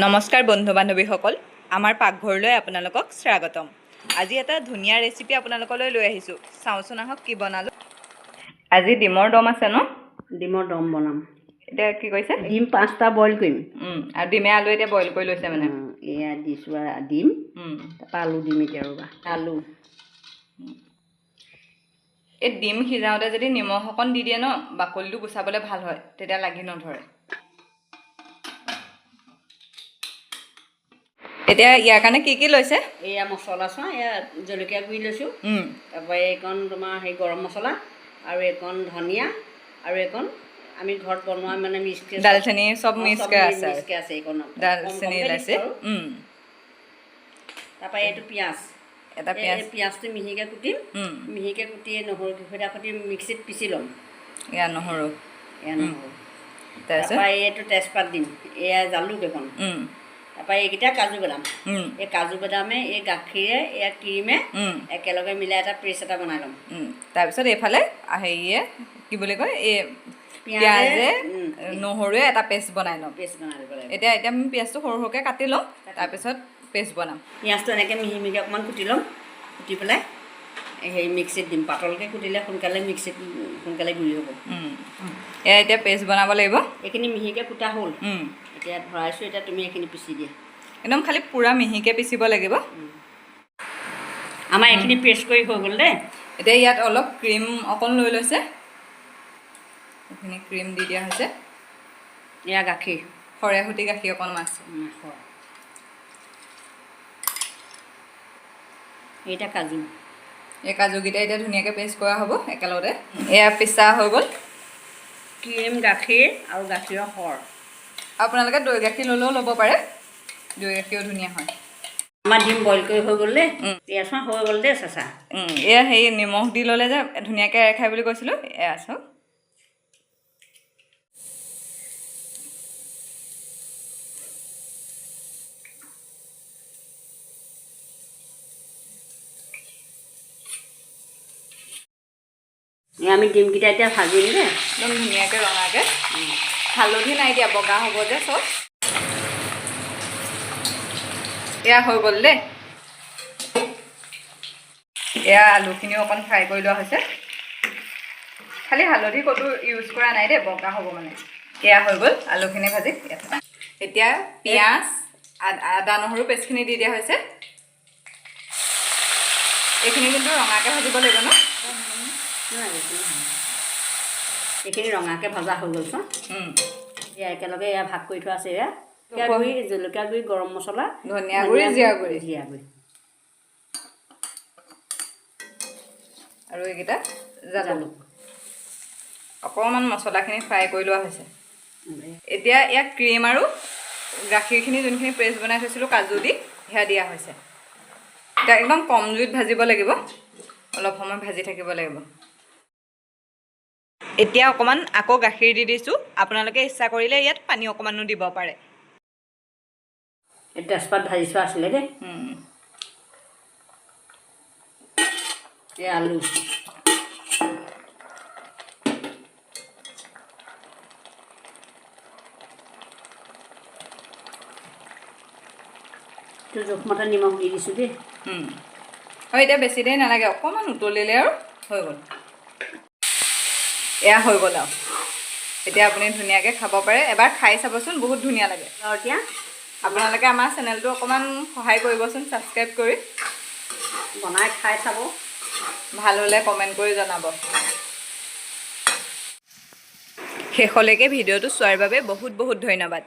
নমস্কাৰ বন্ধু বান্ধৱীসকল, আমাৰ পাকঘৰলৈ আপোনালোকক স্বাগতম। আজি এটা ধুনীয়া ৰেচিপি আপোনালোকলৈ লৈ আহিছোঁ। চাওঁচোন আহক কি বনালোঁ। আজি ডিমৰ দম আছে ন? ডিমৰ দম বনাম। এতিয়া কি কৈছে? ডিম 5টা বইল কৰিম। আৰু ডিমে আলু এতিয়া বইল কৰি লৈছে মানে। এয়া দিছোঁ ডিম, তাৰপৰা আলু দিম এতিয়া ৰ'বা। আলু এই ডিম সিজাওঁতে যদি নিমখ অকণ দি দিয়ে ন, বাকলিটো গুচাবলৈ ভাল হয়, তেতিয়া লাগি নধৰে। এতিয়া ইয়াৰ কাৰণে কি কি লৈছে? এয়া মছলা চোৱা, এয়া জলকীয়া গুড়ি লৈছোঁ, তাৰপৰা এইকণ তোমাৰ সেই গৰম মছলা, আৰু এইকণ ধনিয়া, আৰু এইকণ আমি ঘৰত বনোৱা মানে মিক্সকৈ দালচেনি চব মিক্সকৈ আছে এইকণ দালচেনি ওলাইছে। তাৰপৰা এইটো পিঁয়াজ, পিঁয়াজটো মিহিকৈ কুটিম, মিহিকৈ কুটি নহৰু কেইফটা কুটি মিক্সিত পিচি ল'ম। এয়া নহৰু, তাৰপৰা এইটো তেজপাত দিম, এয়া জালুক এখন, তাৰপৰা এইকেইটা কাজু বাদাম, এই কাজু বাদামে এই গাখীৰে এয়া ক্ৰীমে একেলগে মিলাই এটা পেষ্ট এটা বনাই ল'ম। তাৰপিছত এইফালে হেৰিয়ে কি বুলি কয়, এই পিঁয়াজে নহৰুৱে এটা পেষ্ট বনাই ল'ম। এতিয়া আমি পিঁয়াজটো সৰু সৰুকৈ কাটি ল'ম, তাৰপিছত পেষ্ট বনাম। পিঁয়াজটো এনেকৈ মিহি মিহিকৈ অকণমান কুটি ল'ম, কুটি পেলাই হেৰি মিক্সিত দিম। পাতলকৈ কুটিলে সোনকালে গুৰি হ'ব। এয়া এতিয়া পেষ্ট বনাব লাগিব। এইখিনি মিহিকৈ কুটা হ'ল, এতিয়া ভৰাইছোঁ। এতিয়া তুমি এইখিনি পিচি দিয়া, একদম খালি পূৰা মিহিকৈ পিচিব লাগিব। আমাৰ এইখিনি পেষ্ট কৰি হৈ গ'ল দেই। এতিয়া ইয়াত অলপ ক্ৰীম অকণ লৈ লৈছে, এইখিনি ক্ৰীম দি দিয়া হৈছে। এয়া গাখীৰ, সৰে সূতি গাখীৰ অকণমান আছে। এইটা কাজু, এই কাজুকেইটা এতিয়া ধুনীয়াকৈ পেষ্ট কৰা হ'ব একেলগতে। এয়া পিচা হৈ গ'ল। ক্ৰীম, গাখীৰ আৰু গাখীৰৰ সৰ। আপোনালোকে দৈ গাখীৰ ল'লেও ল'ব পাৰে, দৈ গাখীৰো ধুনীয়া হয়। আমাৰ ডিম বইল কৰি হৈ গ'ল দেই। এয়া চোৱা হৈ গ'ল দেই চেঁচা। এয়া হেৰি নিমখ দি ল'লে যে ধুনীয়াকৈ এৰ খাই বুলি কৈছিলোঁ। এয়া চাওক, আমি ডিমকেইটা এতিয়া ভাজিম দেই, একদম ধুনীয়াকৈ ৰঙাকৈ। হালধি নাই দিয়া, বগা হ'ব যে চব। এয়া হৈ গ'ল দেই। এয়া আলুখিনিও অকণ ফ্ৰাই কৰি লোৱা হৈছে। খালি হালধি ক'তো ইউজ কৰা নাই দেই, বগা হ'ব মানে। এয়া হৈ গ'ল আলুখিনি ভাজি। এতিয়া পিঁয়াজ, আদা নহৰু পেষ্টখিনি দি দিয়া হৈছে। এইখিনি কিন্তু ৰঙাকৈ ভাজিব লাগিব ন? এইখিনি ৰঙাকৈ ভজা হৈ গ'ল চোন। এয়া একেলগে এয়া ভাগ কৰি থোৱা আছে। এয়া গুড়ি, জলকীয়া গুড়ি, গৰম মছলা, ধনিয়া গুড়ি, জিৰা গুড়ি, আৰু এইকেইটা জালুক। অকণমান মছলাখিনি ফ্ৰাই কৰি লোৱা হৈছে। এতিয়া ইয়াত ক্ৰীম আৰু গাখীৰখিনি যোনখিনি পেষ্ট বনাই থৈছিলোঁ কাজু দি, সেয়া দিয়া হৈছে। এতিয়া একদম কম জুইত ভাজিব লাগিব, অলপ সময় ভাজি থাকিব লাগিব। এতিয়া অকণমান আকৌ গাখীৰ দি দিছোঁ। আপোনালোকে ইচ্ছা কৰিলে ইয়াত পানী অকণমানো দিব পাৰে। তেজপাত ভাজি থোৱা আছিলে দেই। এই আলু, জোখমতে নিমখ দি দিছোঁ দেই। হয়, এতিয়া বেছি দেৰি নালাগে, অকণমান উতলিলে আৰু হৈ গ'ল। এয়া হৈ গ'ল আৰু এতিয়া আপুনি ধুনীয়াকৈ খাব পাৰে। এবাৰ খাই চাবচোন, বহুত ধুনীয়া লাগে। আৰু এতিয়া আপোনালোকে আমাৰ চেনেলটো অকণমান সহায় কৰিবচোন, ছাবস্ক্ৰাইব কৰি বনাই খাই চাব। ভাল হ'লে কমেণ্ট কৰি জনাব। শেষলৈকে ভিডিঅ'টো চোৱাৰ বাবে বহুত বহুত ধন্যবাদ।